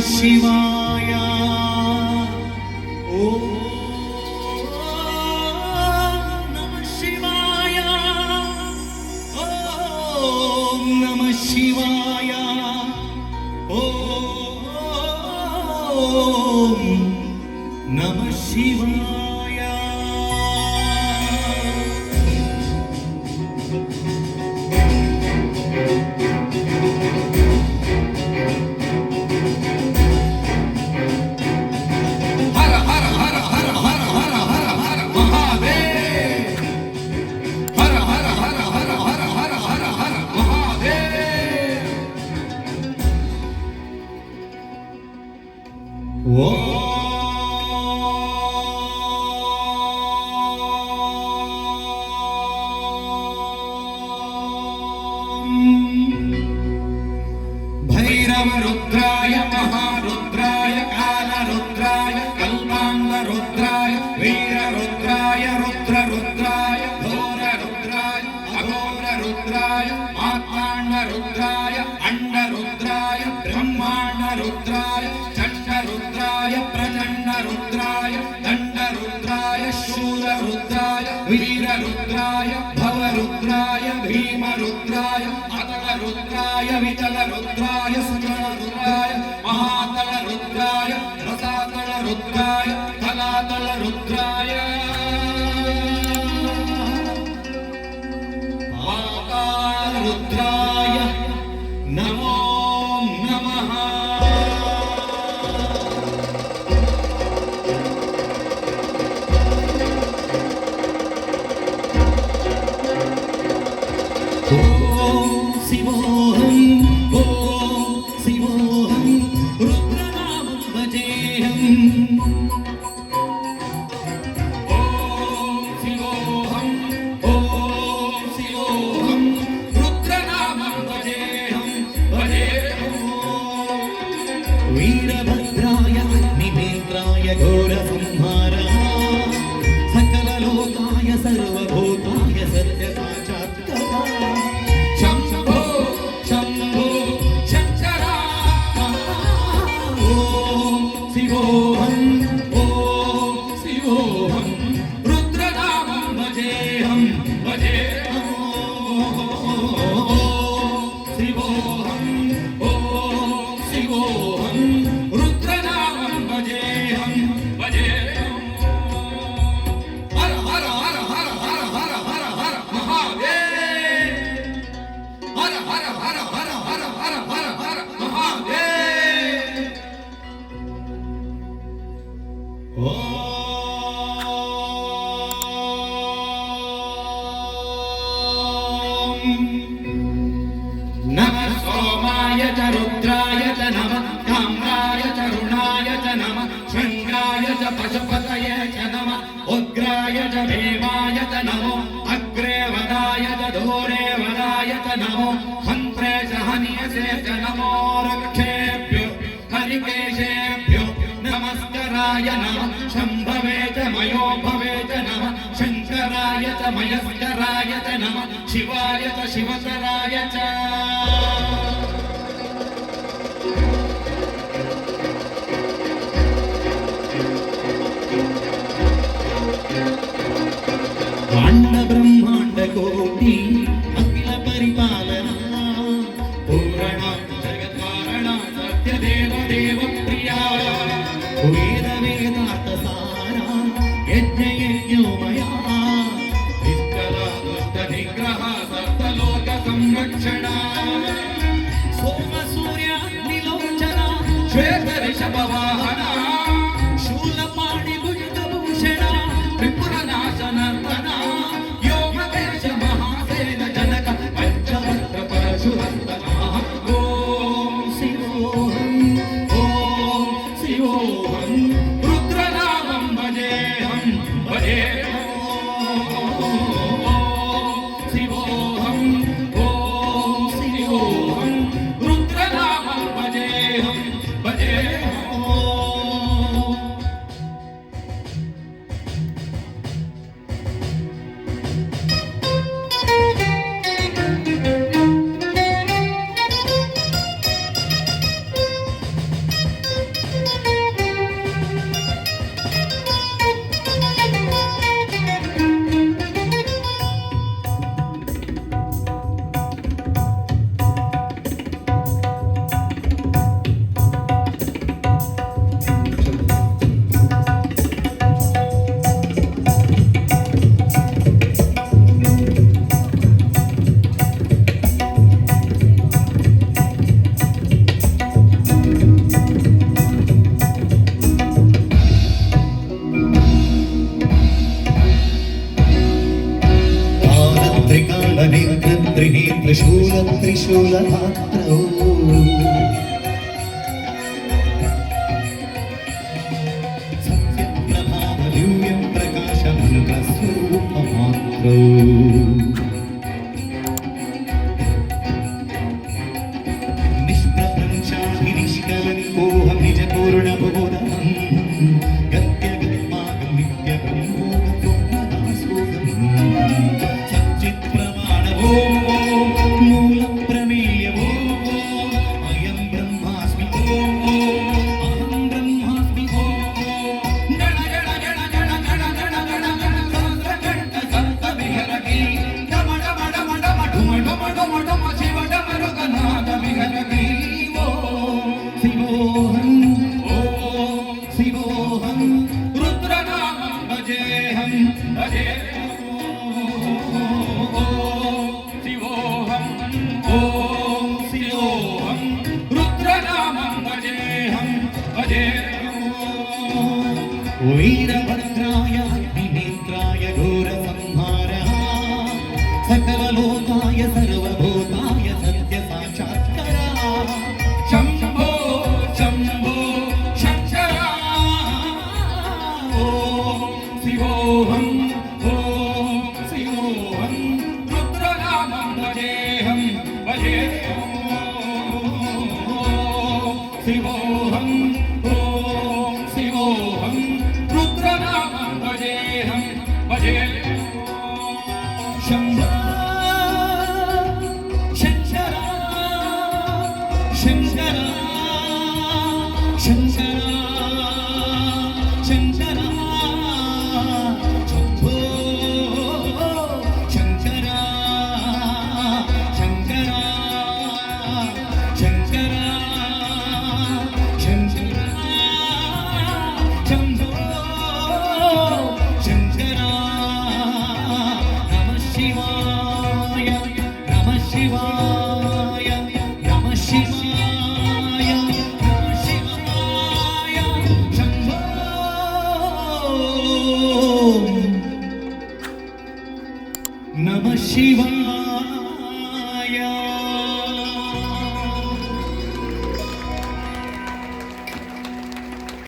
शिवाय ओम नमः शिवाय ओम नमः शिवाय ओम नमः शिवाय भैरवरुद्राय महारुद्राय कालरुद्राय कल्पान्तरुद्राय वीररुद्राय रुद्ररुद्राय घोररुद्राय अघोररुद्राय मार्ताण्डरुद्राय अण्डरुद्राय ब्रह्माण्डरुद्राय चण्डरुद्राय प्रचण्डरुद्राय दण्डरुद्राय शूररुद्राय वीररुद्राय भवरुद्राय भीमरुद्राय अतलरुद्राय वितलरुद्राय सुजनरुद्राय महातलरुद्राय रसातलरुद्राय तलातलरुद्राय महाकालरुद्राय नमो नमः। शिवोऽहं रुद्रनामं भजेऽहम् शिवोऽहं रुद्रनामं भजेऽहम् वीरभद्राय अग्निमित्राय घोरसंहारः सकललोकाय सर्वभूताय सत्यसाक्षात्कारः नमः सोमाय च रुद्राय च नमः काम्राय च रुणाय च नमः शृङ्गाय च पशुपतये च नमः उग्राय च भीमाय च नमो अग्रे वदाय च दूरे वदाय च नमो हन्त्रे च हन्यसे च नमो रक्षेभ्यो हरिकेशेभ्यो नमस्कराय नमः शम्भवे च मयो भवे च नमः शङ्कराय च मयस्कराय च नमः शिवाय च शिवतराय च अण्ड ब्रह्माण्ड कोटि अखिल परिपालना पूरणा जगत्कारणा सत्यदेव देव प्रिया वेद वेदार्थ सारा यज्ञ यज्ञोमया निष्कला दुष्ट निग्रह सप्तलोक संरक्षणा सोम सूर्य निलोचना श्वेत ऋषभ वाहना शूलपाणि भुजगभूषणा त्रिपुरनाशन तना योगदेश महासेन जनक पंचवक्त्र परशुहस्तनः ओम शिवोऽहं रुद्रनामं भजेऽहं शिवोऽहं रुद्रनामं भजेऽहं त्रिशूलधात्रौ सत्यप्रभावदिव्यं प्रकाशमङ्गस्वरूपमात्रौ निष्प्रपञ्चाभिनिष्कलनिकोऽहं निजपूर्णबोधम् गत्यगत्माकं नित्यब्रह्मोगस्वप्नदासोऽहम् सच्चित्प्रमाणवो मूलप्रमेयवो अयं ब्रह्मास्मि अहं ब्रह्मास्मि गण गण गण गण गण गण गण गण सहस्रकण्ठ सप्तविहरति डम डम डम डम ढुम ढुम ढुम ढुम शिव डमरुगनाद विहरति शिवोऽहं शिवोऽहं रुद्रनामं भजेऽहं शिवोऽहं शिवोऽहं रुद्रनामं भजेऽहं वीरभद्राय अग्निनेत्राय घोरसंहारः सकललोकाय सर्वभूताय सत्यसाक्षात्करा शम्भो शम्भो शङ्करा शिवोऽहं शिवोऽहं रुद्रनामं भजेऽहं शिवोऽहं शिवोऽहं रुद्रनामं भजेऽहं शम्भो शङ्करा शङ्करा शङ्करा शङ्करा शम्भो शङ्करा शङ्करा शङ्करा शङ्करा शम्भो शङ्करा नमः शिवाय नमः शिवाय नमः शिवाय नमः शिवाय शम्भो नमः शिवाय